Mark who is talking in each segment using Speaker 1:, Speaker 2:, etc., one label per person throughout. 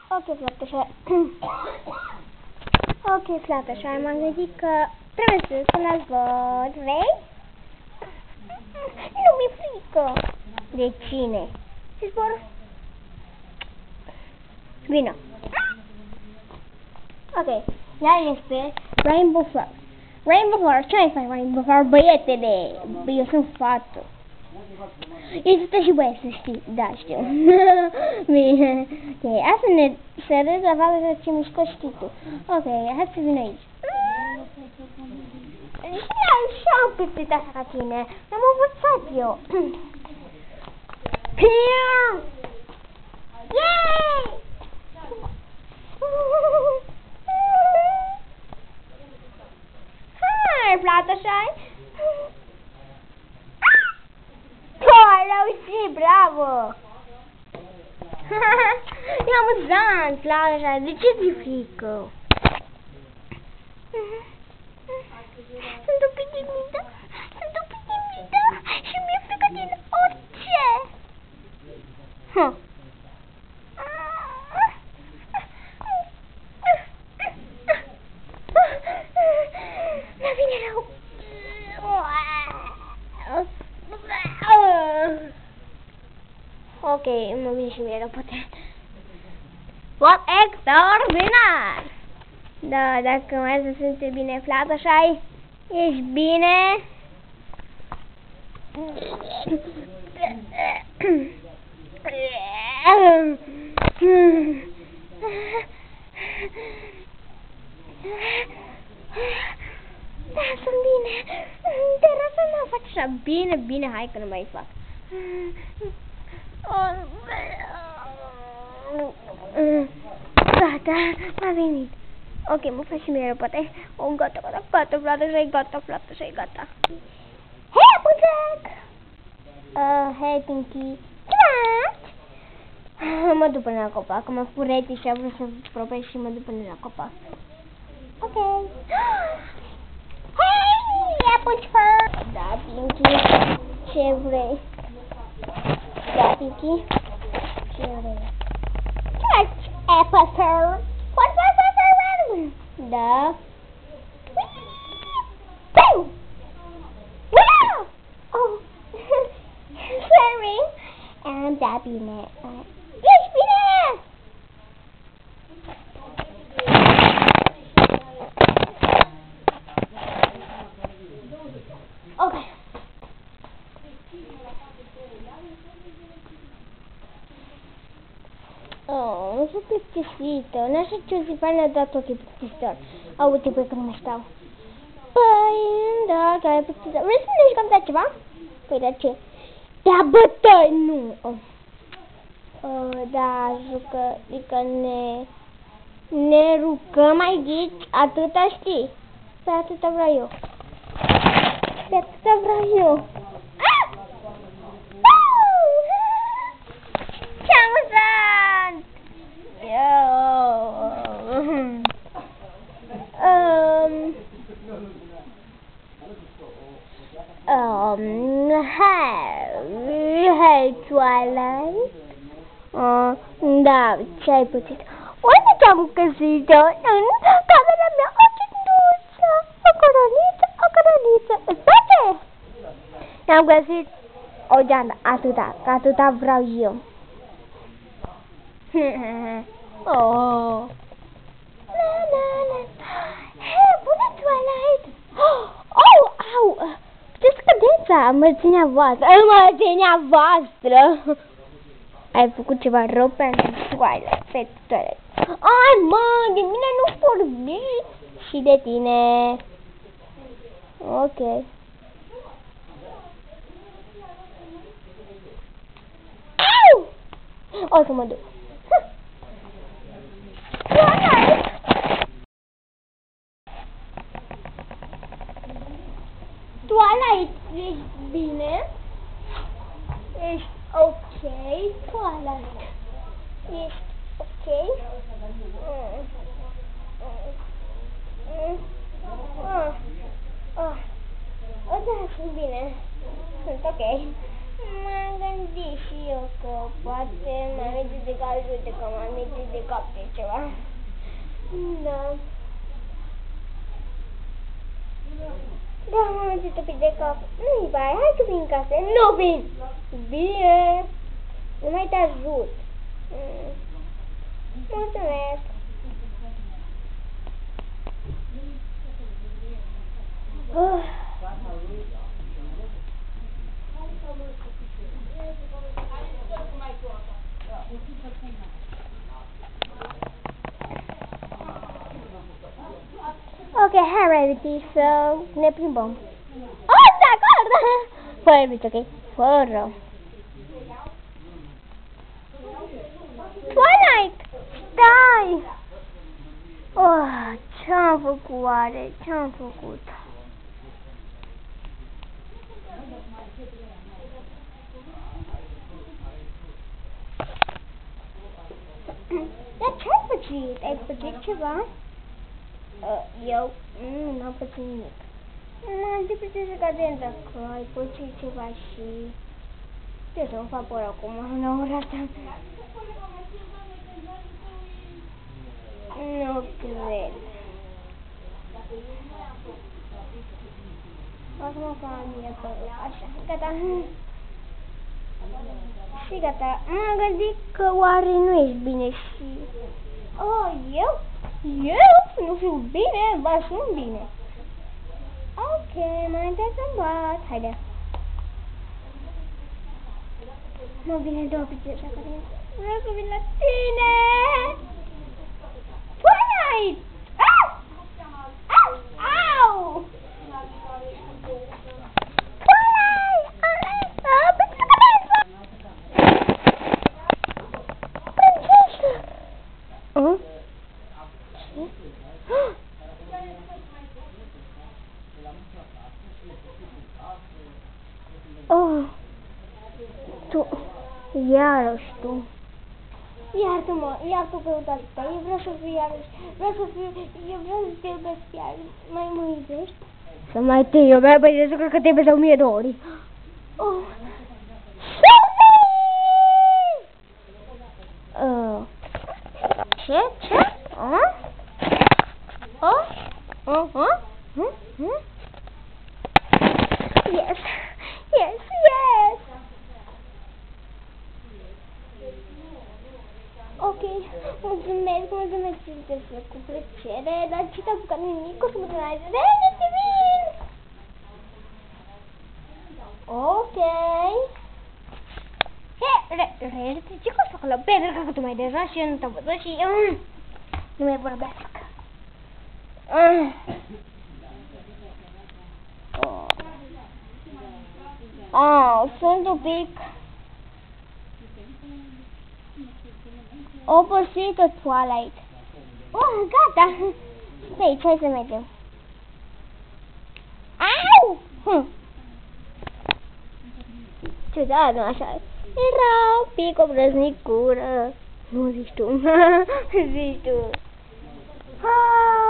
Speaker 1: Ok, Fluttershy. Ok, Fluttershy, m-am gândit că trebuie să las văd. Vrei? Nu mi-e frică. De cine? Se zbor? Vină. Ok, ea este Rainbow Flower. Rainbow Flower, ce mai faci Rainbow Flower, băietele? Eu sunt fată. Există și băieți, să știi. Da, știu. Bine. Ok, hai să ne râd la faptul ce mișcă știi tu. Ok, hai să vin aici. Și așa am pipit așa ca tine. Am învățat eu. Yay! Hai, Fluttershy! Ai reușit, bravo! E amuzant, Fluttershy, de ce ți-e frică? Sunt un pic timidă, și mi-e frică din orice! Mi-a vine rău! Ok, mă vine și mie rău, poate. What extraordinar! Da, dacă mai să simte bine Fluttershy, ești bine? Da, sunt bine. Te rog să nu faci așa. Bine, bine, hai că nu mai fac. Gata, m-a venit. Ok, mă faci și mie rău, poate. Oh, gata, Fluttershy, gata. Hei, Applejack! Hei, Pinky. Mă duc până la copac, mă făcut reti și am vrut să propesc și mă duc până la copac. Ok. Hei, Applejack! Da, Pinky, ce vrei? Da, Pinky, ce vrei? Ce faci, Applejack? Da. Oh, sorry. Da, bine. Ești bine! Ok. Oh, nu sunt plictisită. N-așa ce o zi faină, dat ochii plictisitor. Au, uite, păi că nu mai stau. Păi, da, chiar e plictisitor. Vrei să ne jucăm de ceva? Păi, de ce? Da, bătăi, nu. Da, jucă, adică ne rucăm aici, atâta știi. Păi, atâta vreau eu. Păi, atâta vreau eu. Ce amuzant! Hey, Twilight. Da, ce ai pățit? Unde te-am găsit-o? În camera mea, o cinduță, o coroniță. Îți place? I-am găsit o geantă, atâta, că atâta vreau eu. Oh. Hei, bună, Twilight! Oh, au! Ce scădeța, mărținea voastră! Ai făcut ceva rău pentru Twilight, pe Twilight. Ai, mă, de mine nu vorbi! Și de tine. Ok. Au! O să mă duc. Twilight! Twilight, ești bine? Ești ok, Twilight? Ești ok? Da, sunt bine. Sunt ok. M-am gândit și eu că poate mai merge de cap de ceva. Da. Da, m-am auzit un pic de cap. Nu-i bai, hai să vin în casă. Nu vin! Bine! Nu mai te ajut. Mulțumesc. Ok, hai, Rabbity, să ne plimbăm. Oh, de acord! Fără Rabbity, ok? Fără. Fortnite! Stai! Oh, ce-am făcut oare? Ce-am făcut? Dar ce-ai pățit? Ai pățit ceva? Eu n-am pățit nimic. M-am depățit cadența că ai pățit ceva și... Ce să-mi fac ori acum, la ora asta? Nu cred. O să mă fac mie părul. Așa, gata. Și gata. M-am gândit că oare nu ești bine și... Oh, eu? Eu? Nu fiu bine? Ba, sunt bine. Ok, mai întâi să-mi bat. Haide. Mă vine două picioare așa care... Vreau să vin la tine! Fortnite! Au! Au! Au! Oh, tu, iarăși tu. Iartă-mă, iartă pe uitați pe ei, vreau să fiu iarăși, vreau să te iubesc iarăși. Mai mă iubești? Să mai te iubesc, băi, cred că te iubesc de 1000 de ori. Oh, ce? Ce? Yes, yes, yes. Ok, mulțumesc, cu plăcere, dar ce te-a apucat nimic, o să mă trăiesc Divin! Ok. Hei, ce faci acolo? Pentru că tu mai deja și eu nu te-am văzut și nu mai vorbesc. Sunt un pic obosită, Twilight. Gata. Pe aici, hai să mergem. Au! Ciudat, nu așa. Era un pic obrăznicură. Nu zici tu. Zici tu.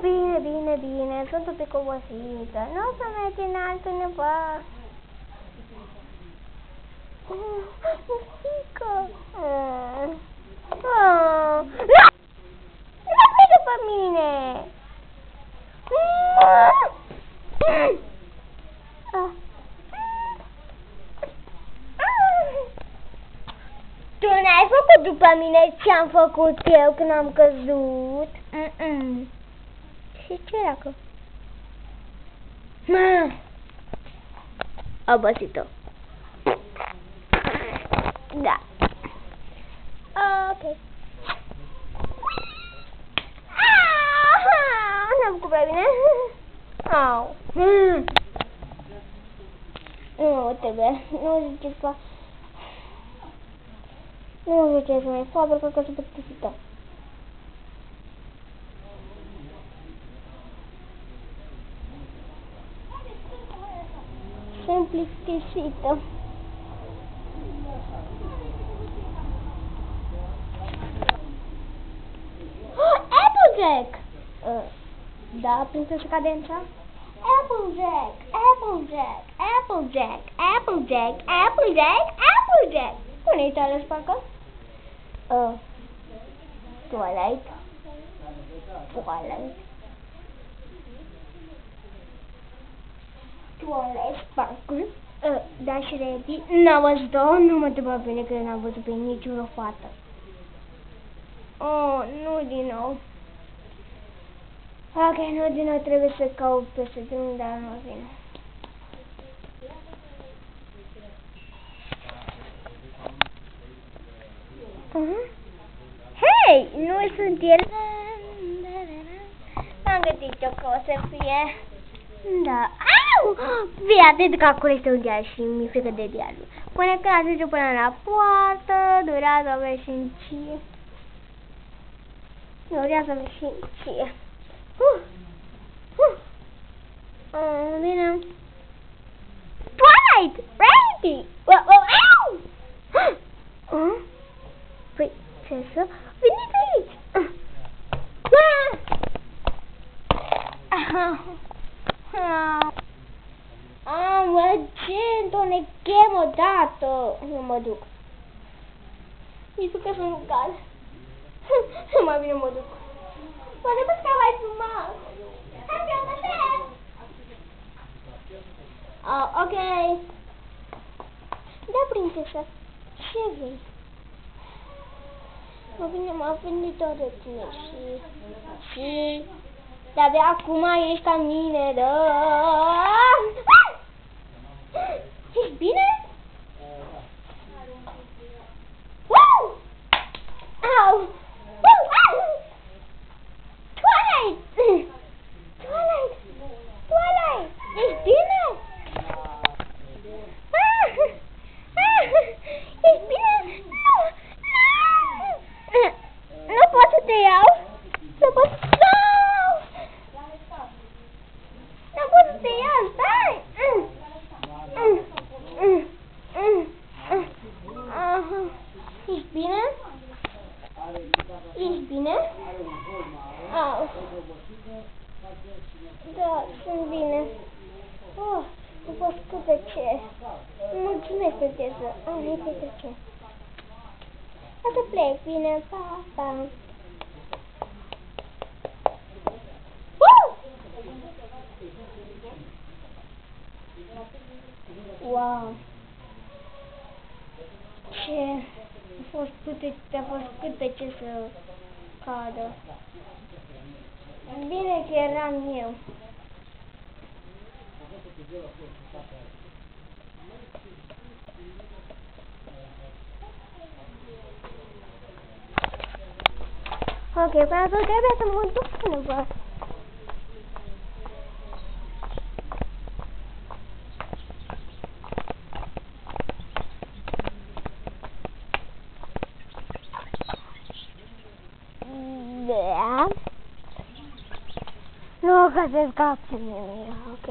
Speaker 1: Bine, bine, bine. Sunt un pic obosită. Nu o să mergem altundeva. Muzică. Nu plecă pe mine. Tu n-ai făcut după mine ce-am făcut eu când am căzut? Și ce era că? Obosită. Da. Ok. N-am făcut prea bine. Au. Nu trebuie. Nu zice să fac. Nu zice să mai fac pentru că sunt plictisită. Sunt plictisită. Applejack! Da, prințesa cadența? Applejack! Applejack! Applejack! Applejack! Applejack! Applejack! Unde-i tale, parcă? Twilight. Sparkle. Dash Ready. N-a văzut-o, nu mă întreba bine că n-am văzut pe niciună fată. Oh, nu din nou. Ok, nu din nou, trebuie să caut peste drum, dar nu vine. Hei, nu sunt el. Am găsit-o că o să fie. Da. Au! Fii atent că acolo este un dial și mi-e frică de dialul. Până când ajunge până la poartă, durează o veșnicie. Durează o veșnicie. Bine. Twilight! Ready! Au! Prințesă, veniți aici! Argento, ne chem odată. Eu mă duc. Mi-e frică să nu cad. Mai bine mă duc. Poate că stau mai frumos. Hai că mă aștept. Ok. Da, prințesă. Ce vrei? Mă bine, m-a venit o de tine și... De-abia acum ești ca mine, da? Ești bine? Au! Twilight! Twilight! Twilight! Ești bine? Ești bine? Nu! Nu pot să te iau! Nu pot să... Nu pot să te iau! Stai! Ești bine? Ești bine? Au. Da, sunt bine. Oh, nu pot scuze ce. Mulțumesc, princesă. Uite de ce. O să plec, bine, pa, pa. Wow. Ce? A fost cât de ce să cadă. Bine că eram eu. Ok, până atunci trebuie să mă duc până vă. Nu, că se scape mie, ok.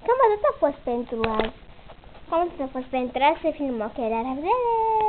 Speaker 1: Cam atât a fost pentru azi. Cam atât a fost pentru azi, să filmăm, ok, la revedere!